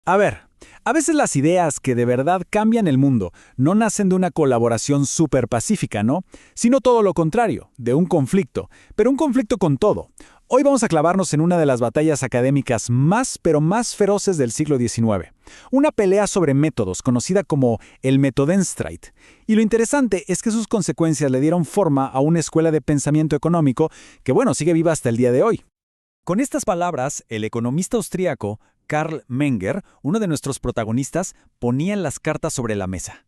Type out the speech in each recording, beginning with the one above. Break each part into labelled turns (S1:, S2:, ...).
S1: A ver, a veces las ideas que de verdad cambian el mundo no nacen de una colaboración súper pacífica, ¿no? Sino todo lo contrario, de un conflicto, pero un conflicto con todo. Hoy vamos a clavarnos en una de las batallas académicas más, pero más feroces del siglo XIX. Una pelea sobre métodos, conocida como el Metodenstrijd. Y lo interesante es que sus consecuencias le dieron forma a una escuela de pensamiento económico que, bueno, sigue viva hasta el día de hoy. Con estas palabras, el economista austríaco Karl Menger, uno de nuestros protagonistas, ponía las cartas sobre la mesa.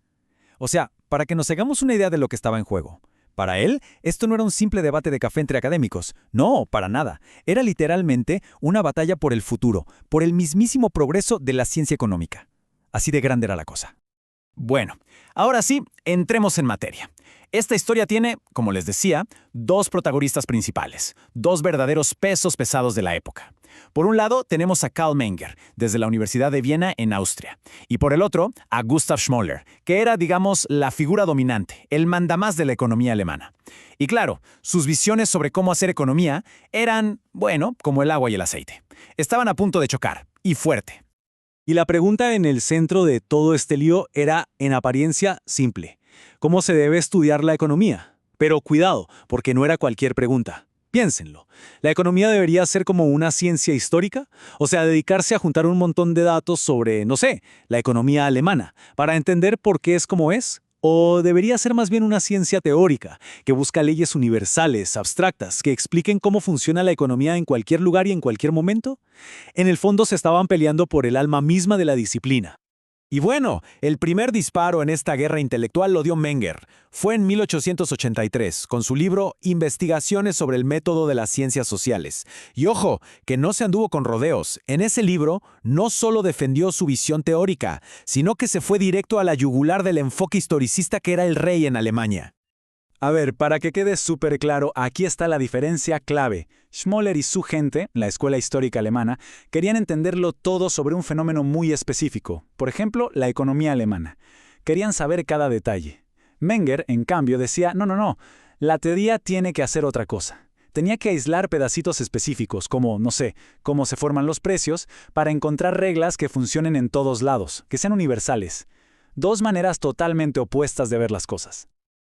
S1: O sea, para que nos hagamos una idea de lo que estaba en juego. Para él, esto no era un simple debate de café entre académicos. No, para nada. Era literalmente una batalla por el futuro, por el mismísimo progreso de la ciencia económica. Así de grande era la cosa. Bueno, ahora sí, entremos en materia. Esta historia tiene, como les decía, dos protagonistas principales, dos verdaderos pesos pesados de la época. Por un lado, tenemos a Karl Menger, desde la Universidad de Viena en Austria, y por el otro, a Gustav Schmoller, que era, digamos, la figura dominante, el mandamás de la economía alemana. Y claro, sus visiones sobre cómo hacer economía eran, bueno, como el agua y el aceite. Estaban a punto de chocar, y fuerte.
S2: Y la pregunta en el centro de todo este lío era, en apariencia, simple. ¿Cómo se debe estudiar la economía? Pero cuidado, porque no era cualquier pregunta. Piénsenlo. ¿La economía debería ser como una ciencia histórica? O sea, dedicarse a juntar un montón de datos sobre, no sé, la economía alemana, para entender por qué es como es. ¿O debería ser más bien una ciencia teórica, que busca leyes universales, abstractas, que expliquen cómo funciona la economía en cualquier lugar y en cualquier momento? En el fondo se estaban peleando por el alma misma de la disciplina.
S1: Y bueno, el primer disparo en esta guerra intelectual lo dio Menger. Fue en 1883, con su libro Investigaciones sobre el método de las ciencias sociales. Y ojo, que no se anduvo con rodeos. En ese libro no solo defendió su visión teórica, sino que se fue directo a la yugular del enfoque historicista que era el rey en Alemania.
S2: A ver, para que quede súper claro, aquí está la diferencia clave. Schmoller y su gente, la escuela histórica alemana, querían entenderlo todo sobre un fenómeno muy específico, por ejemplo, la economía alemana. Querían saber cada detalle. Menger, en cambio, decía, no, la teoría tiene que hacer otra cosa. Tenía que aislar pedacitos específicos, como, no sé, cómo se forman los precios, para encontrar reglas que funcionen en todos lados, que sean universales. Dos maneras totalmente opuestas de ver las cosas.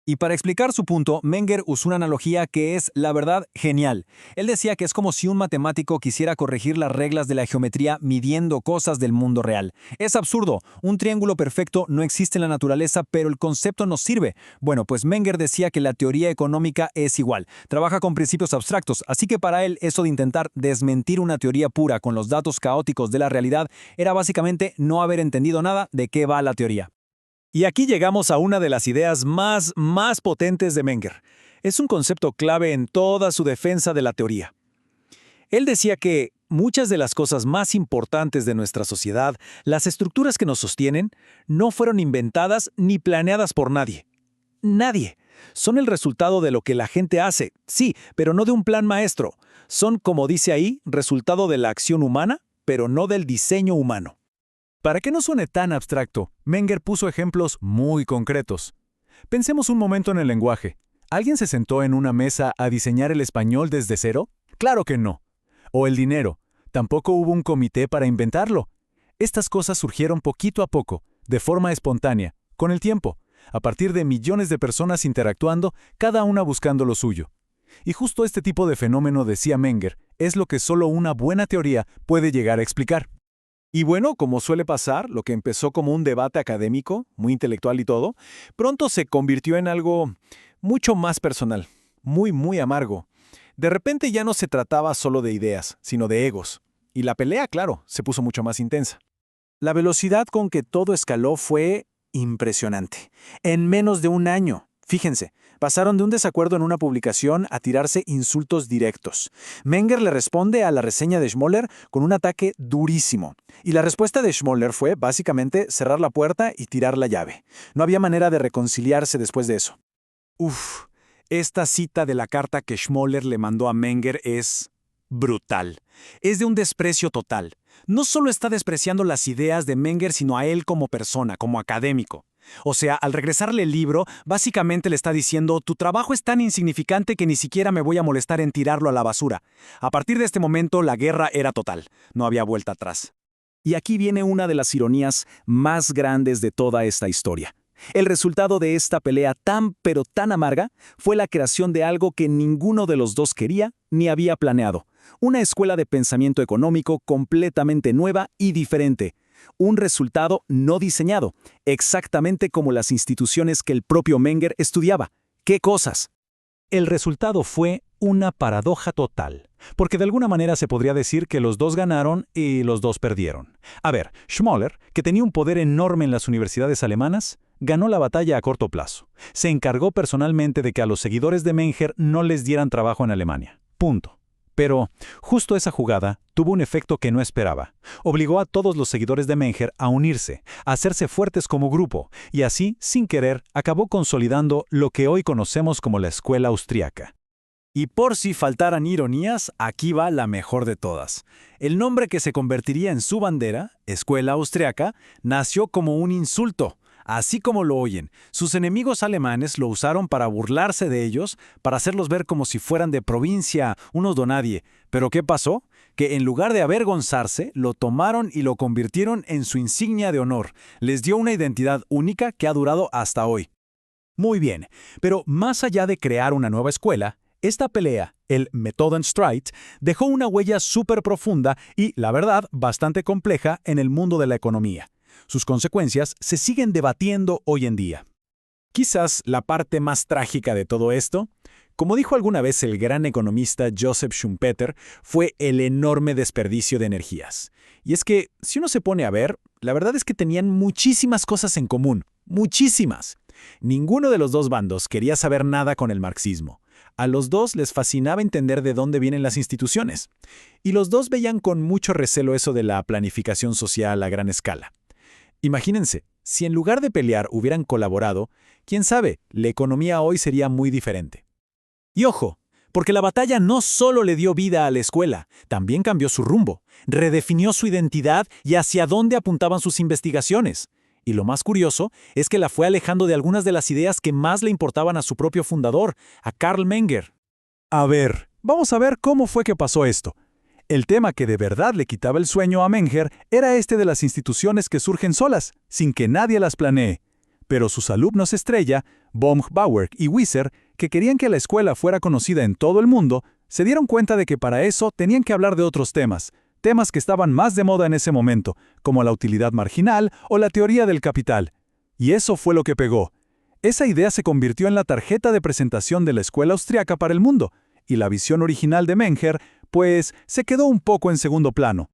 S1: Y para explicar su punto, Menger usó una analogía que es, la verdad, genial. Él decía que es como si un matemático quisiera corregir las reglas de la geometría midiendo cosas del mundo real. Es absurdo, un triángulo perfecto no existe en la naturaleza, pero el concepto nos sirve. Bueno, pues Menger decía que la teoría económica es igual, trabaja con principios abstractos, así que para él eso de intentar desmentir una teoría pura con los datos caóticos de la realidad era básicamente no haber entendido nada de qué va la teoría. Y aquí llegamos a una de las ideas más potentes de Menger. Es un concepto clave en toda su defensa de la teoría. Él decía que muchas de las cosas más importantes de nuestra sociedad, las estructuras que nos sostienen, no fueron inventadas ni planeadas por nadie. Nadie. Son el resultado de lo que la gente hace, sí, pero no de un plan maestro. Son, como dice ahí, resultado de la acción humana, pero no del diseño humano. Para que no suene tan abstracto, Menger puso ejemplos muy concretos. Pensemos un momento en el lenguaje. ¿Alguien se sentó en una mesa a diseñar el español desde cero? Claro que no. O el dinero. Tampoco hubo un comité para inventarlo. Estas cosas surgieron poquito a poco, de forma espontánea, con el tiempo, a partir de millones de personas interactuando, cada una buscando lo suyo. Y justo este tipo de fenómeno, decía Menger, es lo que solo una buena teoría puede llegar a explicar. Y bueno, como suele pasar, lo que empezó como un debate académico, muy intelectual y todo, pronto se convirtió en algo mucho más personal, muy amargo. De repente ya no se trataba solo de ideas, sino de egos. Y la pelea, claro, se puso mucho más intensa. La velocidad con que todo escaló fue impresionante. En menos de un año, fíjense, pasaron de un desacuerdo en una publicación a tirarse insultos directos. Menger le responde a la reseña de Schmoller con un ataque durísimo. Y la respuesta de Schmoller fue, básicamente, cerrar la puerta y tirar la llave. No había manera de reconciliarse después de eso. Esta cita de la carta que Schmoller le mandó a Menger es brutal. Es de un desprecio total. No solo está despreciando las ideas de Menger, sino a él como persona, como académico. O sea, al regresarle el libro, básicamente le está diciendo, tu trabajo es tan insignificante que ni siquiera me voy a molestar en tirarlo a la basura. A partir de este momento, la guerra era total. No había vuelta atrás.
S3: Y aquí viene una de las ironías más grandes de toda esta historia. El resultado de esta pelea tan pero tan amarga fue la creación de algo que ninguno de los dos quería ni había planeado. Una escuela de pensamiento económico completamente nueva y diferente. Un resultado no diseñado, exactamente como las instituciones que el propio Menger estudiaba. ¿Qué cosas?
S4: El resultado fue una paradoja total, porque de alguna manera se podría decir que los dos ganaron y los dos perdieron. A ver, Schmoller, que tenía un poder enorme en las universidades alemanas, ganó la batalla a corto plazo. Se encargó personalmente de que a los seguidores de Menger no les dieran trabajo en Alemania. Punto. Pero justo esa jugada tuvo un efecto que no esperaba. Obligó a todos los seguidores de Menger a unirse, a hacerse fuertes como grupo, y así, sin querer, acabó consolidando lo que hoy conocemos como la escuela austríaca.
S1: Y por si faltaran ironías, aquí va la mejor de todas. El nombre que se convertiría en su bandera, Escuela Austriaca, nació como un insulto. Así como lo oyen, sus enemigos alemanes lo usaron para burlarse de ellos, para hacerlos ver como si fueran de provincia, unos donadie. ¿Pero qué pasó? Que en lugar de avergonzarse, lo tomaron y lo convirtieron en su insignia de honor. Les dio una identidad única que ha durado hasta hoy. Muy bien, pero más allá de crear una nueva escuela, esta pelea, el Methodenstreit, dejó una huella súper profunda y, la verdad, bastante compleja en el mundo de la economía. Sus consecuencias se siguen debatiendo hoy en día. Quizás la parte más trágica de todo esto, como dijo alguna vez el gran economista Joseph Schumpeter, fue el enorme desperdicio de energías. Y es que, si uno se pone a ver, la verdad es que tenían muchísimas cosas en común, muchísimas. Ninguno de los dos bandos quería saber nada con el marxismo. A los dos les fascinaba entender de dónde vienen las instituciones. Y los dos veían con mucho recelo eso de la planificación social a gran escala. Imagínense, si en lugar de pelear hubieran colaborado, quién sabe, la economía hoy sería muy diferente. Y ojo, porque la batalla no solo le dio vida a la escuela, también cambió su rumbo, redefinió su identidad y hacia dónde apuntaban sus investigaciones. Y lo más curioso es que la fue alejando de algunas de las ideas que más le importaban a su propio fundador, a Karl Menger. A ver, vamos a ver cómo fue que pasó esto. El tema que de verdad le quitaba el sueño a Menger era este de las instituciones que surgen solas, sin que nadie las planee. Pero sus alumnos estrella, Bohm, Bauer y Wieser, que querían que la escuela fuera conocida en todo el mundo, se dieron cuenta de que para eso tenían que hablar de otros temas que estaban más de moda en ese momento, como la utilidad marginal o la teoría del capital. Y eso fue lo que pegó. Esa idea se convirtió en la tarjeta de presentación de la escuela austriaca para el mundo, y la visión original de Menger, pues, se quedó un poco en segundo plano.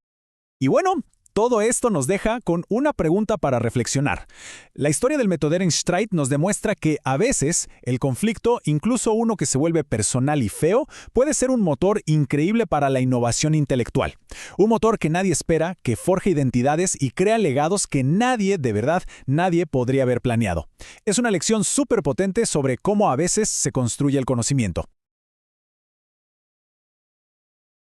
S1: Y bueno, todo esto nos deja con una pregunta para reflexionar. La historia del Methodenstreit nos demuestra que, a veces, el conflicto, incluso uno que se vuelve personal y feo, puede ser un motor increíble para la innovación intelectual. Un motor que nadie espera, que forja identidades y crea legados que nadie, de verdad, nadie podría haber planeado. Es una lección súper potente sobre cómo a veces se construye el conocimiento.